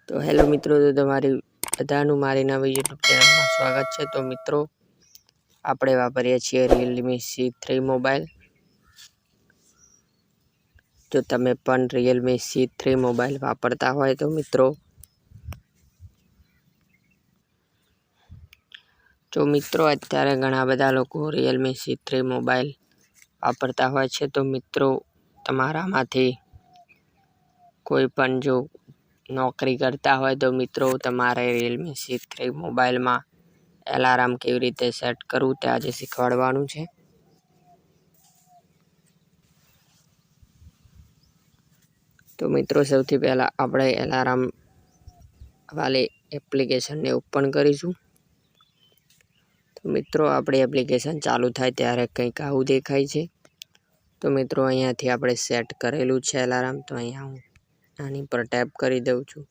તો હેલો મિત્રો, તો તમારી બધાનું મારી નવી યુટ્યુબ ચેનલમાં સ્વાગત છે। તો મિત્રો, આપણે વાપરીએ છીએ Realme C3 મોબાઈલ। જો તમે પણ Realme C3 મોબાઈલ વાપરતા હોય તો મિત્રો અત્યારે ઘણા બધા લોકો Realme C3 મોબાઈલ વાપરતા હોય છે। તો મિત્રો, તમારામાંથી કોઈ પણ જો નોકરી કરતા હોય તો મિત્રો તમારે Realme C3 મોબાઈલમાં એલાર્મ કેવી રીતે સેટ કરવું તે આજે શીખવાડવાનું છે। તો મિત્રો, સૌથી પહેલા આપણે એલાર્મ વાળી એપ્લિકેશનને ઓપન કરીશું। તો મિત્રો, આપણી એપ્લિકેશન ચાલુ થાય ત્યારે કંઈક આવું દેખાય છે। તો મિત્રો, અહીંયાથી આપણે સેટ કરેલું છે એલાર્મ। તો અહીંયા હું આની પર ટેપ કરી દઉં છું।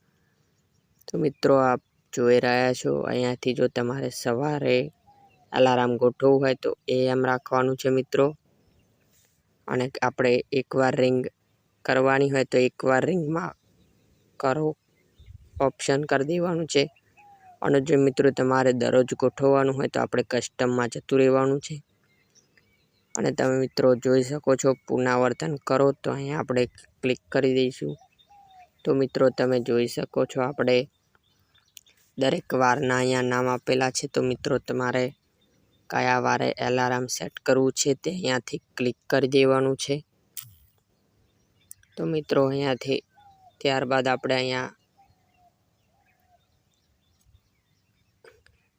તો મિત્રો, આપ જોઈ રહ્યા છો અહીંયાથી જો તમારે સવારે એલાર્મ ગોઠવવું હોય તો AM રાખવાનું છે મિત્રો। અને આપણે એકવાર રિંગ કરવાની હોય તો એકવાર રિંગમાં કરો ઓપ્શન કરી દેવાનું છે। અને જો મિત્રો તમારે દરરોજ ગોઠવવાનું હોય તો આપણે કસ્ટમમાં જતું રહેવાનું છે। અને તમે મિત્રો જોઈ શકો છો પુનરાવર્તન કરો તો અહીંયા આપણે ક્લિક કરી દઈશું। તો મિત્રો, તમે જોઈ શકો છો આપણે દરેક વારના અહીંયા નામ આપેલા છે। તો મિત્રો, તમારે કયા વારે એલાર્મ સેટ કરવું છે તે અહીંયાથી ક્લિક કરી દેવાનું છે। તો મિત્રો, અહીંયાથી ત્યારબાદ આપણે અહીંયા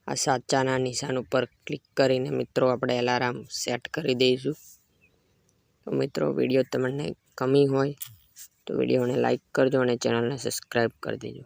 આ સાચાના નિશાન ઉપર ક્લિક કરીને મિત્રો આપણે એલાર્મ સેટ કરી દઈશું। તો મિત્રો, વિડીયો તમને ગમી હોય તો વિડીયોને લાઈક કરજો અને ચેનલને સબસ્ક્રાઈબ કરી દેજો।